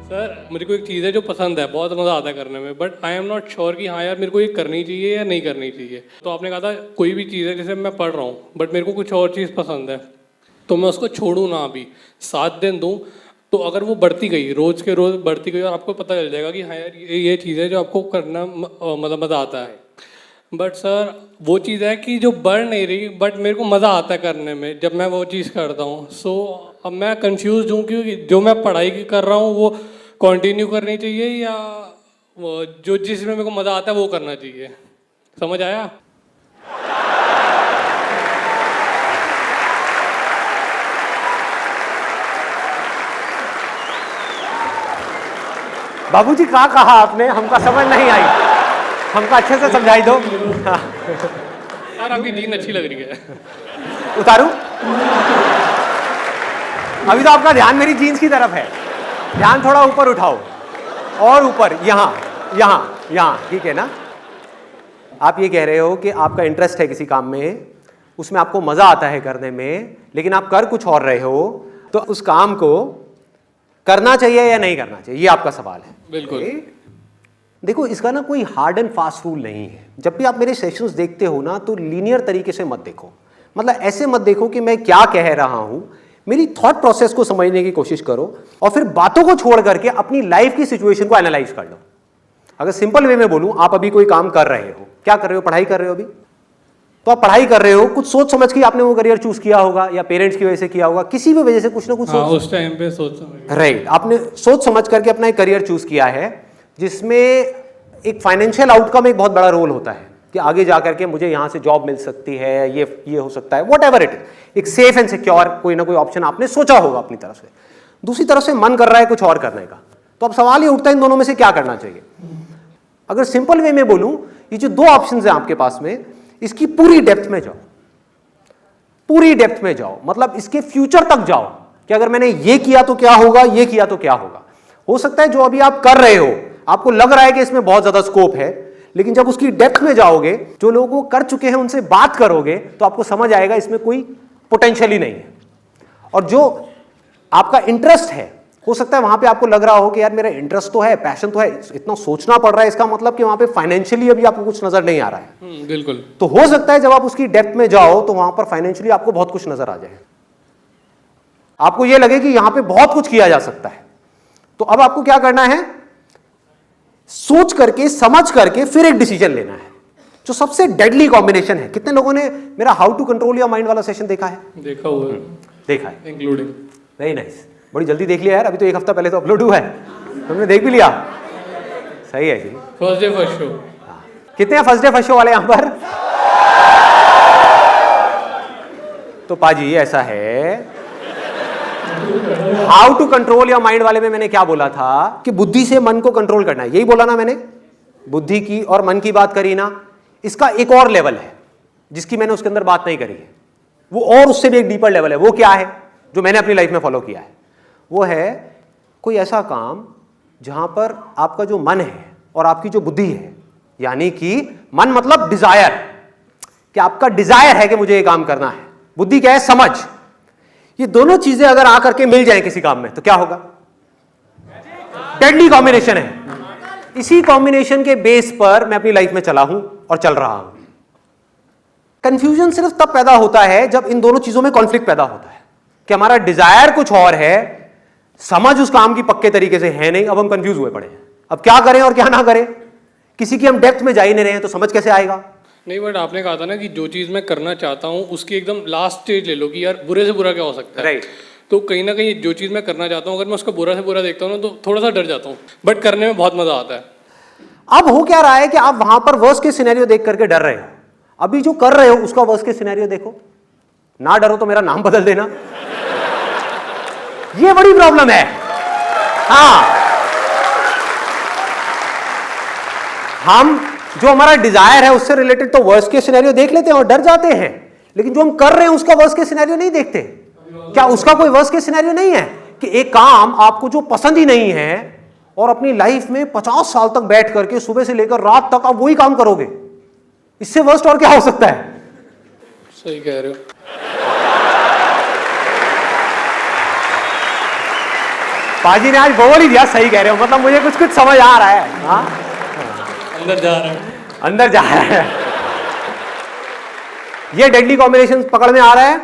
Sir मुझे को एक चीज़ है जो पसंद है, बहुत मज़ा आता है करने में, but I am not sure कि हाँ यार मेरे को ये करनी चाहिए या नहीं करनी चाहिए। तो आपने कहा था कोई भी चीज़ है जैसे मैं पढ़ रहा हूँ बट मेरे को कुछ और चीज़ पसंद है तो मैं उसको छोड़ूँ ना, अभी 7 दिन दूँ, तो अगर वो बढ़ती गई रोज़ के रोज़ बढ़ती गई और आपको पता चल जाएगा कि हाँ यार ये चीज़ है जो आपको करना मतलब मज़ा आता है। बट सर वो चीज़ है कि जो बढ़ नहीं रही बट मेरे को मज़ा आता है करने में जब मैं वो चीज़ करता हूँ। सो अब मैं कंफ्यूज हूँ कि जो मैं पढ़ाई कर रहा हूँ वो कंटिन्यू करनी चाहिए या वो जो जिसमें मेरे को मज़ा आता है वो करना चाहिए। समझ आया? बाबूजी क्या कहा आपने, हमको समझ नहीं आई, हमको अच्छे से समझाई दो। यार आपकी नींद अच्छी लग रही है। उतारूं? अभी तो आपका ध्यान मेरी जीन्स की तरफ है, ध्यान थोड़ा ऊपर उठाओ और ऊपर, यहाँ यहाँ यहाँ, ठीक है ना? आप ये कह रहे हो कि आपका इंटरेस्ट है किसी काम में, उसमें आपको मजा आता है करने में, लेकिन आप कर कुछ और रहे हो, तो उस काम को करना चाहिए या नहीं करना चाहिए, ये आपका सवाल है। बिल्कुल। देखो इसका ना कोई हार्ड एंड फास्ट रूल नहीं है। जब भी आप मेरे सेशंस देखते हो ना तो लीनियर तरीके से मत देखो, मतलब ऐसे मत देखो कि मैं क्या कह रहा हूं, मेरी थॉट प्रोसेस को समझने की कोशिश करो और फिर बातों को छोड़ करके अपनी लाइफ की सिचुएशन को एनालाइज कर लो। अगर सिंपल वे में बोलूं, आप अभी कोई काम कर रहे हो, क्या कर रहे हो, पढ़ाई कर रहे हो अभी, तो आप पढ़ाई कर रहे हो, कुछ सोच समझ के आपने वो करियर चूज किया होगा या पेरेंट्स की वजह से किया होगा, किसी भी वजह से कुछ ना कुछ हाँ, उस टाइम पे सोच समझ, राइट, आपने सोच समझ करके अपना एक करियर चूज किया है जिसमें एक फाइनेंशियल आउटकम एक बहुत बड़ा रोल होता है कि आगे जाकर के मुझे यहां से जॉब मिल सकती है, ये हो सकता है, वॉट एवर इट इज, एक सेफ एंड सिक्योर कोई ना कोई ऑप्शन आपने सोचा होगा अपनी तरफ से। दूसरी तरफ से मन कर रहा है कुछ और करने का, तो अब सवाल ये उठता है इन दोनों में से क्या करना चाहिए। अगर सिंपल वे में बोलूं, ये जो दो ऑप्शन है आपके पास में, इसकी पूरी डेप्थ में जाओ, पूरी डेप्थ में जाओ, मतलब इसके फ्यूचर तक जाओ कि अगर मैंने ये किया तो क्या होगा, ये किया तो क्या होगा। हो सकता है जो अभी आप कर रहे हो आपको लग रहा है कि इसमें बहुत ज्यादा स्कोप है, लेकिन जब उसकी डेप्थ में जाओगे, जो लोग वो कर चुके हैं उनसे बात करोगे, तो आपको समझ आएगा इसमें कोई पोटेंशियल ही नहीं है। और जो आपका इंटरेस्ट है, हो सकता है वहां पे आपको लग रहा हो कि यार मेरा इंटरेस्ट तो है, पैशन तो है, इतना सोचना पड़ रहा है, इसका मतलब कि वहां पे फाइनेंशियली अभी आपको कुछ नजर नहीं आ रहा है। बिल्कुल। तो हो सकता है जब आप उसकी डेप्थ में जाओ तो वहां पर फाइनेंशियली आपको बहुत कुछ नजर आ जाए, आपको यह लगे कि यहां पे बहुत कुछ किया जा सकता है। तो अब आपको क्या करना है, सोच करके समझ करके फिर एक डिसीजन लेना है, जो सबसे डेडली कॉम्बिनेशन है। कितने लोगों ने मेरा how to control your mind वाला सेशन देखा है? देखा हुआ है। देखा है, इंक्लूडिंग। वेरी नाइस, बड़ी जल्दी देख लिया यार, अभी तो एक हफ्ता पहले तो अपलोड हुआ है, तुमने देख भी लिया, सही है जी। First day first show. कितने फर्स्ट डे फर्स्ट शो वाले यहां पर? तो पाजी ऐसा है, how to control your mind वाले में मैंने क्या बोला था कि बुद्धि से मन को कंट्रोल करना है, यही बोला ना मैंने, बुद्धि की और मन की बात करी ना। इसका एक और लेवल है जिसकी मैंने उसके अंदर बात नहीं करी है, वो और उससे भी एक डीपर लेवल है। वो क्या है जो मैंने अपनी लाइफ में फॉलो किया है? वो है कोई ऐसा काम जहां पर आपका जो मन है और आपकी जो बुद्धि है, यानी कि मन मतलब डिजायर, कि आपका डिजायर है कि मुझे ये काम करना है, बुद्धि क्या है, समझ, ये दोनों चीजें अगर आकर के मिल जाए किसी काम में तो क्या होगा? डेडली कॉम्बिनेशन है। इसी कॉम्बिनेशन के बेस पर मैं अपनी लाइफ में चला हूं और चल रहा हूं। कंफ्यूजन सिर्फ तब पैदा होता है जब इन दोनों चीजों में कॉन्फ्लिक्ट पैदा होता है कि हमारा डिजायर कुछ और है, समझ उस काम की पक्के तरीके से है नहीं, अब हम कंफ्यूज हुए पड़े हैं, अब क्या करें और क्या ना करें। किसी की हम डेप्थ में जा ही नहीं रहे हैं तो समझ कैसे आएगा? नहीं, बट आपने कहा था ना कि जो चीज़ मैं करना चाहता हूँ उसकी एकदम लास्ट स्टेज ले लो कि यार बुरे से बुरा क्या हो सकता है। राइट। तो कहीं ना कहीं जो चीज़ मैं करना चाहता हूँ अगर मैं उसका बुरा से बुरा देखता हूँ ना तो थोड़ा सा डर जाता हूँ, बट करने में बहुत मज़ा आता है। अब हो क्या रहा है कि आप वहां पर वर्स्ट के सिनेरियो देख करके डर रहे हो, अभी जो कर रहे हो उसका वर्स्ट के सिनेरियो देखो, ना डरो तो मेरा नाम बदल देना, ये बड़ी प्रॉब्लम है। हाँ, हम जो हमारा डिजायर है उससे रिलेटेड तो वर्स्ट के सिनेरियो देख लेते हैं और डर जाते हैं, लेकिन जो हम कर रहे हैं उसका वर्स्ट के सिनेरियो नहीं देखते। क्या उसका कोई वर्स्ट के सिनेरियो नहीं है कि एक काम आपको जो पसंद ही नहीं है और अपनी लाइफ में 50 साल तक बैठ करके सुबह से लेकर रात तक आप वही काम करोगे, इससे वर्स्ट और क्या हो सकता है? सही कह रहे हो। पाजी ने आज बोल ही दिया, सही कह रहे हो, मतलब मुझे कुछ कुछ समझ आ रहा है। हाँ, अंदर जा रहा है, अंदर जा रहा है। ये डेडली कॉम्बिनेशन पकड़ में आ रहा है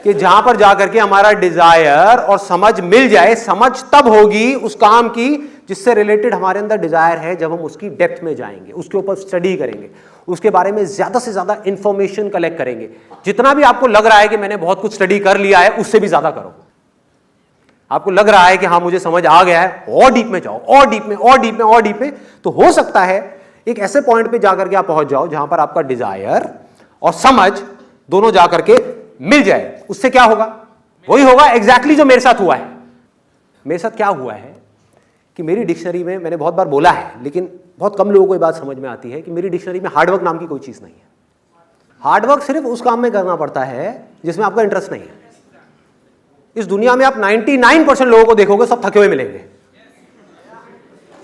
कि जहां पर जाकर के हमारा डिजायर और समझ मिल जाए। समझ तब होगी उस काम की जिससे रिलेटेड हमारे अंदर डिजायर है, जब हम उसकी डेप्थ में जाएंगे, उसके ऊपर स्टडी करेंगे, उसके बारे में ज्यादा से ज्यादा इंफॉर्मेशन कलेक्ट करेंगे। जितना भी आपको लग रहा है कि मैंने बहुत कुछ स्टडी कर लिया है, उससे भी ज्यादा करो। आपको लग रहा है कि हाँ मुझे समझ आ गया है, और डीप में जाओ, और डीप में, और डीप में, और डीप में। तो हो सकता है एक ऐसे पॉइंट पे जाकर के आप पहुंच जाओ जहां पर आपका डिजायर और समझ दोनों जाकर के मिल जाए। उससे क्या होगा? वही होगा एग्जैक्टली जो मेरे साथ हुआ है। मेरे साथ क्या हुआ है कि मेरी डिक्शनरी में, मैंने बहुत बार बोला है लेकिन बहुत कम लोगों को ये बात समझ में आती है कि मेरी डिक्शनरी में हार्डवर्क नाम की कोई चीज नहीं है। हार्डवर्क सिर्फ उस काम में करना पड़ता है जिसमें आपका इंटरेस्ट नहीं है। इस दुनिया में आप 99% लोगों को देखोगे, सब थके हुए मिलेंगे।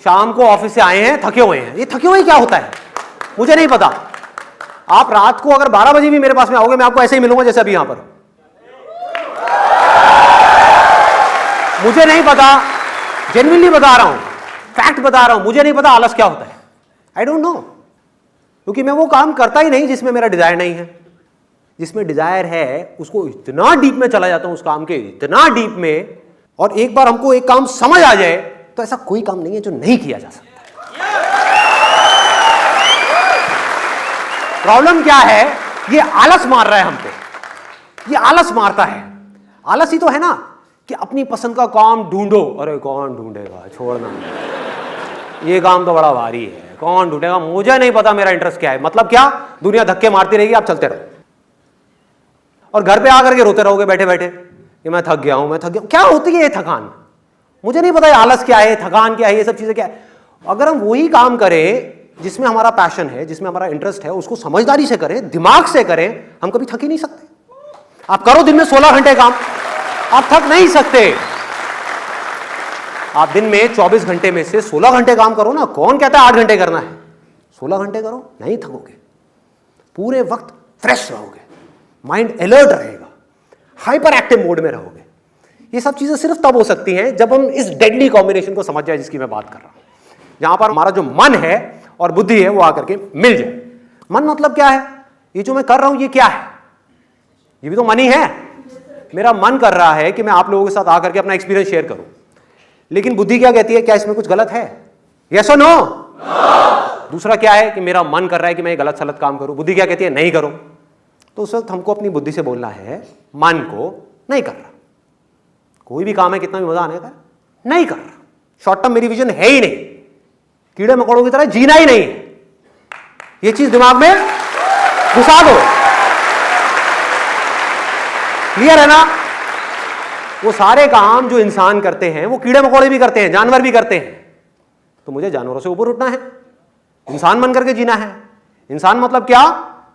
शाम को ऑफिस से आए हैं, थके हुए हैं। ये थके हुए क्या होता है मुझे नहीं पता। आप रात को अगर 12 बजे भी मेरे पास में आओगे, मैं आपको ऐसे ही मिलूंगा जैसे अभी यहां पर। मुझे नहीं पता, जेन्युइनली बता रहा हूं, फैक्ट बता रहा हूं, मुझे नहीं पता आलस क्या होता है। आई डोंट नो, क्योंकि मैं वो काम करता ही नहीं जिसमें मेरा डिजायर नहीं है। जिसमें डिजायर है उसको इतना डीप में चला जाता हूं, उस काम के इतना डीप में। और एक बार हमको एक काम समझ आ जाए तो ऐसा कोई काम नहीं है जो नहीं किया जा सकता। प्रॉब्लम क्या है? ये आलस मार रहा है हम पे। ये आलस मारता है। आलस ही तो है ना कि अपनी पसंद का काम ढूंढो। अरे कौन ढूंढेगा, छोड़ना, ये काम तो बड़ा भारी है, कौन ढूंढेगा, मुझे नहीं पता मेरा इंटरेस्ट क्या है। मतलब क्या? दुनिया धक्के मारती रहेगी, आप चलते रहो और घर पे आकर के रोते रहोगे बैठे बैठे कि मैं थक गया हूं, मैं थक गया हूं। क्या होती है ये थकान? मुझे नहीं पता ये आलस क्या है, थकान क्या है, ये सब चीजें क्या है। अगर हम वही काम करें जिसमें हमारा पैशन है, जिसमें हमारा इंटरेस्ट है, उसको समझदारी से करें, दिमाग से करें, हम कभी थक ही नहीं सकते। आप करो दिन में 16 घंटे काम, आप थक नहीं सकते। आप दिन में 24 घंटे में से 16 घंटे काम करो ना। कौन कहता है 8 घंटे करना है? 16 घंटे करो, नहीं थकोगे। पूरे वक्त फ्रेश रहोगे, माइंड अलर्ट रहेगा, हाइपर एक्टिव मोड में रहोगे। ये सब चीजें सिर्फ तब हो सकती हैं जब हम इस डेडली कॉम्बिनेशन को समझ जाए जिसकी मैं बात कर रहा हूं, जहां पर हमारा जो मन है और बुद्धि है वो आकर के मिल जाए। मन मतलब क्या है? ये जो मैं कर रहा हूं ये क्या है? ये भी तो मन ही है। मेरा मन कर रहा है कि मैं आप लोगों के साथ आकर के अपना एक्सपीरियंस शेयर करूं, लेकिन बुद्धि क्या कहती है? क्या इसमें कुछ गलत है? यस और नो? दूसरा क्या है कि मेरा मन कर रहा है कि मैं गलत सलत काम करूं, बुद्धि क्या कहती है? नहीं करो। तो उस वक्त हमको अपनी बुद्धि से बोलना है, मन को नहीं कर रहा। कोई भी काम है, कितना भी मजा आने का, नहीं कर रहा। शॉर्ट टर्म मेरी विजन है ही नहीं, कीड़े मकोड़ों की तरह जीना ही नहीं है। ये चीज दिमाग में घुसा दो। क्लियर है ना? वो सारे काम जो इंसान करते हैं वो कीड़े मकोड़े भी करते हैं, जानवर भी करते हैं। तो मुझे जानवरों से ऊपर उठना है, इंसान बन करके जीना है। इंसान मतलब क्या?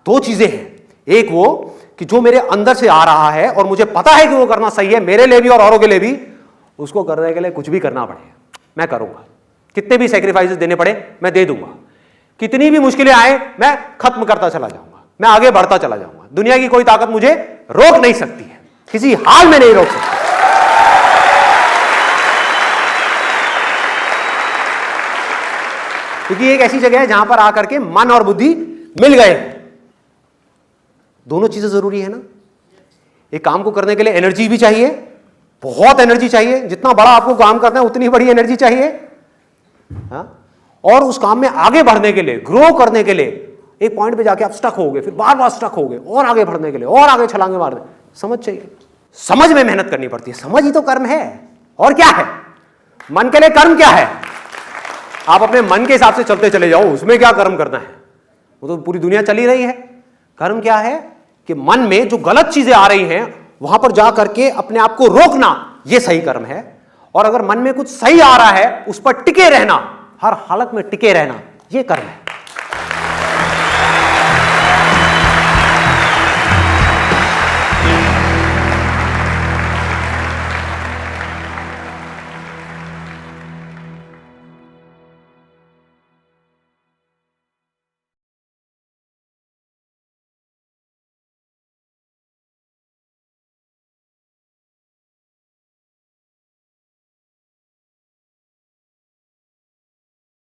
दो चीजें हैं। एक वो कि जो मेरे अंदर से आ रहा है और मुझे पता है कि वो करना सही है, मेरे लिए भी और औरों के लिए भी, उसको करने के लिए कुछ भी करना पड़े मैं करूंगा। कितने भी सैक्रिफाइसेस देने पड़े मैं दे दूंगा। कितनी भी मुश्किलें आए मैं खत्म करता चला जाऊंगा, मैं आगे बढ़ता चला जाऊंगा। दुनिया की कोई ताकत मुझे रोक नहीं सकती है, किसी हाल में नहीं रोक सकती। क्योंकि एक ऐसी जगह है जहां पर आकर के मन और बुद्धि मिल गए। दोनों चीजें जरूरी है ना। एक काम को करने के लिए एनर्जी भी चाहिए, बहुत एनर्जी चाहिए। जितना बड़ा आपको काम करना है उतनी बड़ी एनर्जी चाहिए। और उस काम में आगे बढ़ने के लिए, ग्रो करने के लिए, एक पॉइंट पे जाके आप स्टक होगे, फिर बार बार स्टक होगे, और आगे बढ़ने के लिए और आगे छलांगे मारने, समझ चाहिए। समझ में मेहनत करनी पड़ती है। समझ ही तो कर्म है। और क्या है? मन के लिए कर्म क्या है? आप अपने मन के हिसाब से चलते चले जाओ, उसमें क्या कर्म करना है? वो तो पूरी दुनिया चली रही है। कर्म क्या है कि मन में जो गलत चीजें आ रही हैं वहां पर जा करके अपने आप को रोकना, यह सही कर्म है। और अगर मन में कुछ सही आ रहा है उस पर टिके रहना, हर हालत में टिके रहना, यह कर्म है।